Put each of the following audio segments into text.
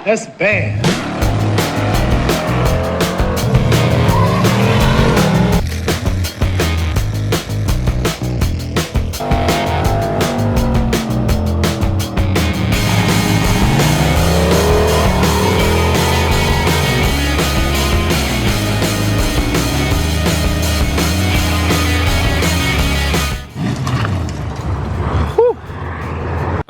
That's bad.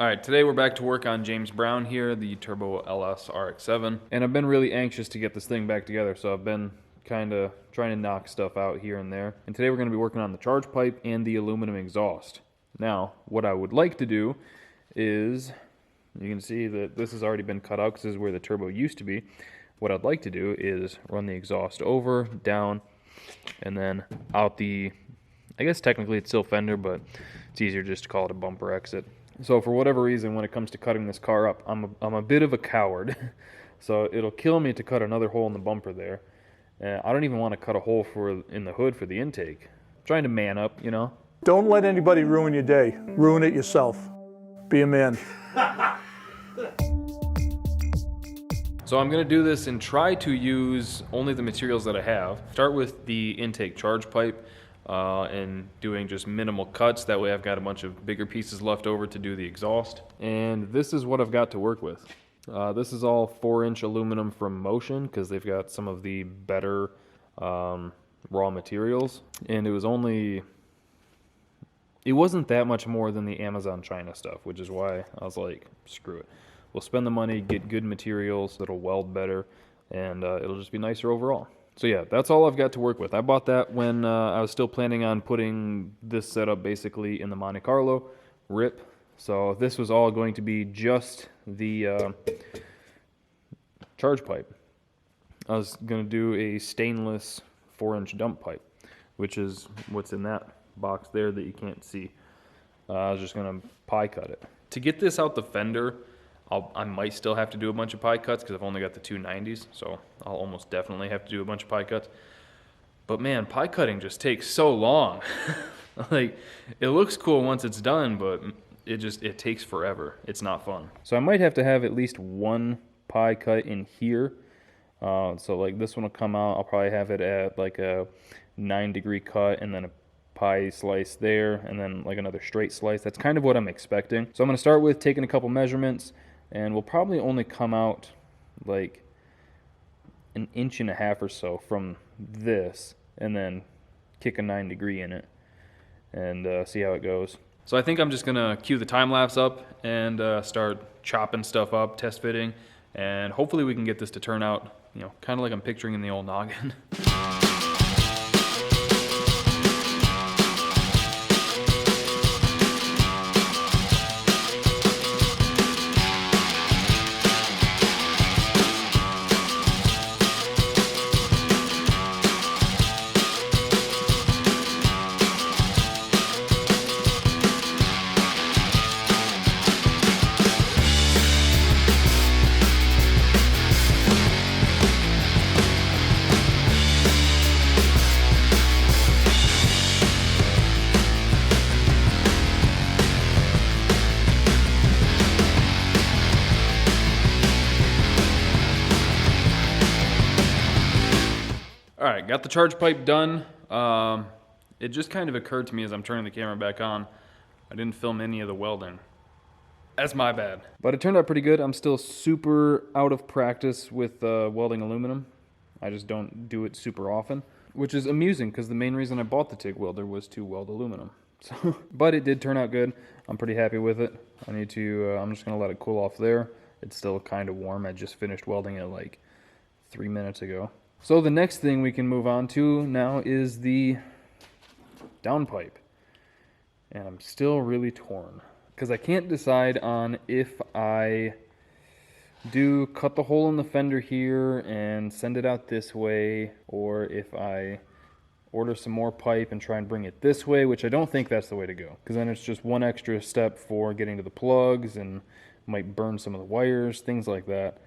Alright, today we're back to work on James Brown here, the Turbo LS RX7. And I've been really anxious to get this thing back together, so I've been kind of trying to knock stuff out here and there. And today we're going to be working on the charge pipe and the aluminum exhaust. Now, what I would like to do is, you can see that this has already been cut out because this is where the turbo used to be. What I'd like to do is run the exhaust over, down, and then out the, I guess technically it's still fender, but it's easier just to call it a bumper exit. So for whatever reason, when it comes to cutting this car up, I'm a bit of a coward. So it'll kill me to cut another hole in the bumper there. I don't even want to cut a hole in the hood for the intake. I'm trying to man up, you know? Don't let anybody ruin your day. Ruin it yourself. Be a man. So I'm going to do this and try to use only the materials that I have. Start with the intake charge pipe. And doing just minimal cuts. That way I've got a bunch of bigger pieces left over to do the exhaust. And this is what I've got to work with. This is all 4-inch aluminum from Motion because they've got some of the better raw materials. And it wasn't that much more than the Amazon China stuff, which is why I was like, screw it. We'll spend the money, get good materials that'll weld better, and it'll just be nicer overall. So yeah, that's all I've got to work with. I bought that when I was still planning on putting this setup basically in the Monte Carlo RIP. So this was all going to be just the charge pipe. I was going to do a stainless 4-inch dump pipe, which is what's in that box there that you can't see. I was just going to pie cut it. To get this out the fender, I might still have to do a bunch of pie cuts because I've only got the 290s, so I'll almost definitely have to do a bunch of pie cuts. But man, pie cutting just takes so long. Like, it looks cool once it's done, but it takes forever. It's not fun. So I might have to have at least one pie cut in here. So like this one will come out, I'll probably have it at like a 9-degree cut and then a pie slice there and then like another straight slice. That's kind of what I'm expecting. So I'm going to start with taking a couple measurements. And we'll probably only come out like 1.5 inches or so from this, and then kick a 9-degree in it, and see how it goes. So I think I'm just gonna cue the time lapse up and start chopping stuff up, test fitting, and hopefully we can get this to turn out, you know, kind of like I'm picturing in the old noggin. Alright, got the charge pipe done. It just kind of occurred to me as I'm turning the camera back on, I didn't film any of the welding. That's my bad. But it turned out pretty good. I'm still super out of practice with welding aluminum. I just don't do it super often, which is amusing because the main reason I bought the TIG welder was to weld aluminum. So, but it did turn out good. I'm pretty happy with it. I'm just gonna let it cool off there. It's still kind of warm. I just finished welding it like 3 minutes ago. So the next thing we can move on to now is the downpipe. And I'm still really torn because I can't decide on if I do cut the hole in the fender here and send it out this way, or if I order some more pipe and try and bring it this way, which I don't think that's the way to go, because then it's just one extra step for getting to the plugs and might burn some of the wires, things like that.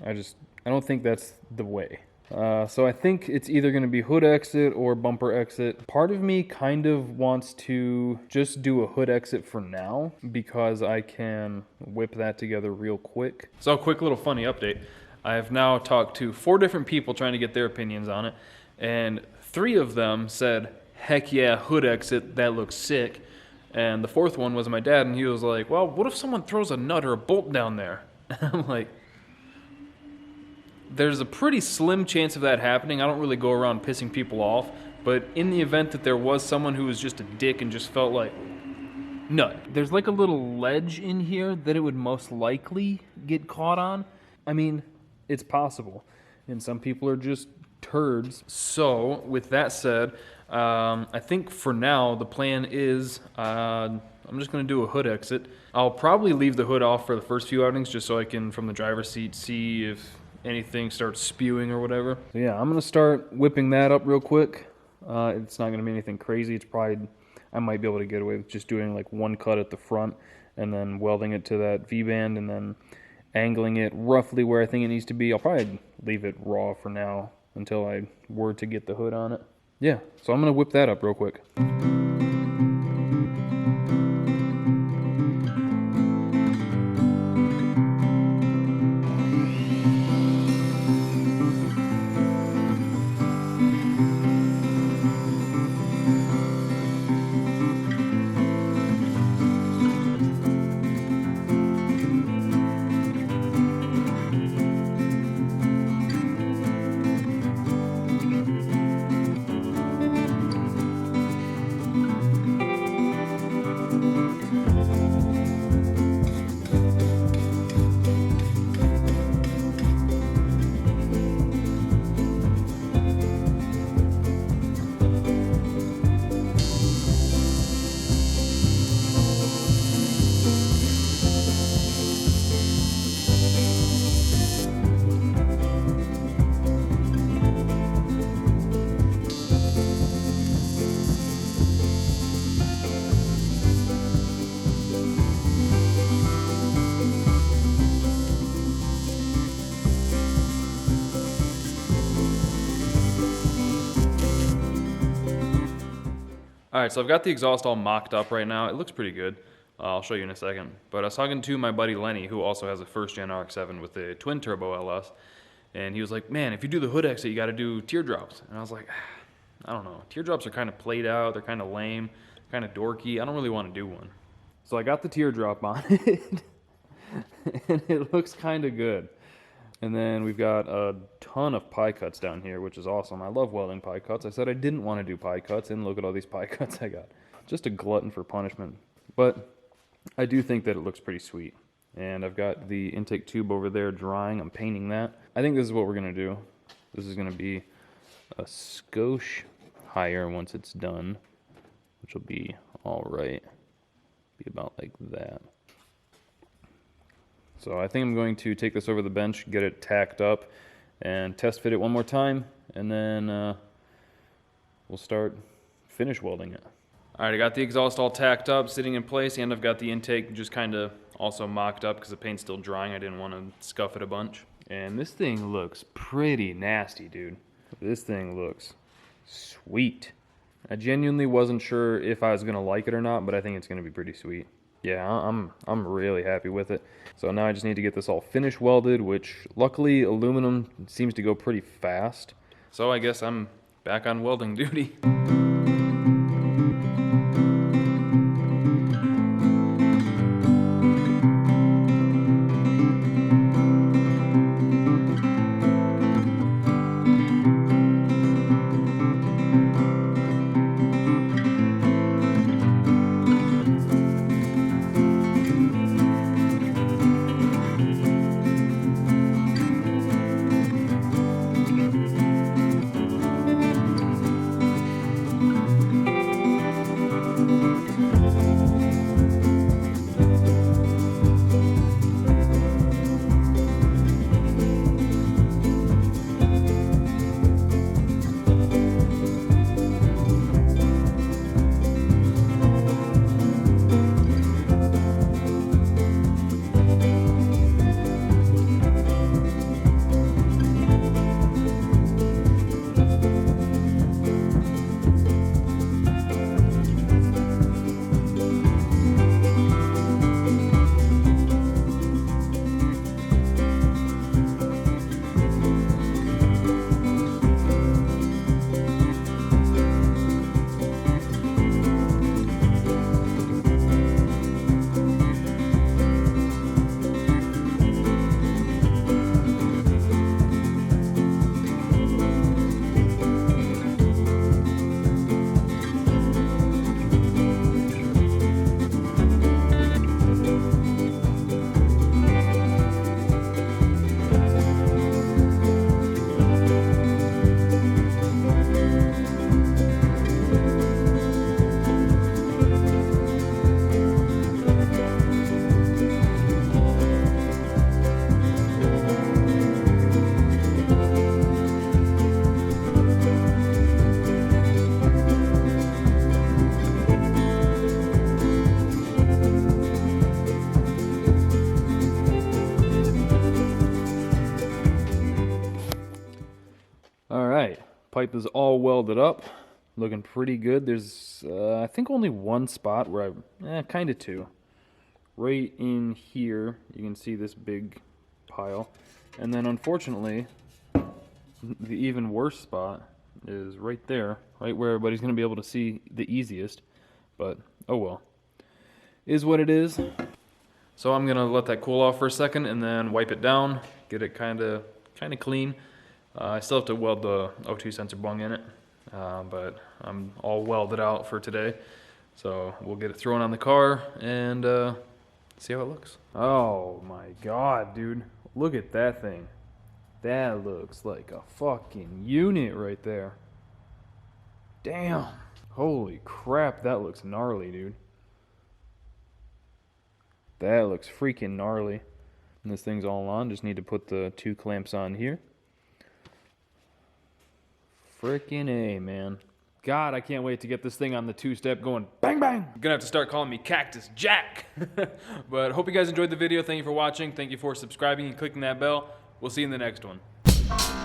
I don't think that's the way. So I think it's either going to be hood exit or bumper exit. Part of me kind of wants to just do a hood exit for now because I can whip that together real quick. So a quick little funny update. I have now talked to 4 different people trying to get their opinions on it, and 3 of them said, heck yeah, hood exit, that looks sick. And the 4th one was my dad, and he was like, well, what if someone throws a nut or a bolt down there? I'm like, there's a pretty slim chance of that happening. I don't really go around pissing people off, but in the event that there was someone who was just a dick and just felt like, nut. There's like a little ledge in here that it would most likely get caught on. I mean, it's possible. And some people are just turds. So, with that said, I think for now the plan is I'm just going to do a hood exit. I'll probably leave the hood off for the first few outings just so I can, from the driver's seat, see if anything starts spewing or whatever. So yeah, I'm going to start whipping that up real quick. It's not going to be anything crazy. It's probably, I might be able to get away with just doing like one cut at the front and then welding it to that V-band and then angling it roughly where I think it needs to be. I'll probably leave it raw for now until I were to get the hood on it. Yeah, so I'm going to whip that up real quick. All right, so I've got the exhaust all mocked up right now. It looks pretty good. I'll show you in a second. But I was talking to my buddy Lenny, who also has a first-gen RX7 with a twin-turbo LS, and he was like, man, if you do the hood exit, you got to do teardrops. And I was like, I don't know. Teardrops are kind of played out. They're kind of lame, kind of dorky. I don't really want to do one. So I got the teardrop on it, and it looks kind of good. And then we've got a ton of pie cuts down here, which is awesome. I love welding pie cuts. I said I didn't want to do pie cuts, and look at all these pie cuts I got. Just a glutton for punishment. But I do think that it looks pretty sweet. And I've got the intake tube over there drying. I'm painting that. I think this is what we're going to do. This is going to be a skosh higher once it's done, which will be all right. Be about like that. So I think I'm going to take this over the bench, get it tacked up, and test fit it one more time, and then we'll start finish welding it. All right, I got the exhaust all tacked up, sitting in place, and I've got the intake just kind of also mocked up because the paint's still drying. I didn't want to scuff it a bunch. And this thing looks pretty nasty, dude. This thing looks sweet. I genuinely wasn't sure if I was going to like it or not, but I think it's going to be pretty sweet. Yeah, I'm really happy with it. So now I just need to get this all finish welded, which luckily aluminum seems to go pretty fast. So I guess I'm back on welding duty. pipe is all welded up, looking pretty good. There's, I think, only one spot where kind of two. Right in here, you can see this big pile. And then, unfortunately, the even worse spot is right there, right where everybody's going to be able to see the easiest. But, oh well. Is what it is. So I'm going to let that cool off for a second and then wipe it down, get it kind of clean. I still have to weld the O2 sensor bung in it, but I'm all welded out for today. So we'll get it thrown on the car and see how it looks. Oh my god, dude. Look at that thing. That looks like a fucking unit right there. Damn. Holy crap, that looks gnarly, dude. That looks freaking gnarly. And this thing's all on. Just need to put the 2 clamps on here. Frickin' A, man. God, I can't wait to get this thing on the 2-step going bang bang. You're gonna have to start calling me Cactus Jack. But hope you guys enjoyed the video. Thank you for watching. Thank you for subscribing and clicking that bell. We'll see you in the next one.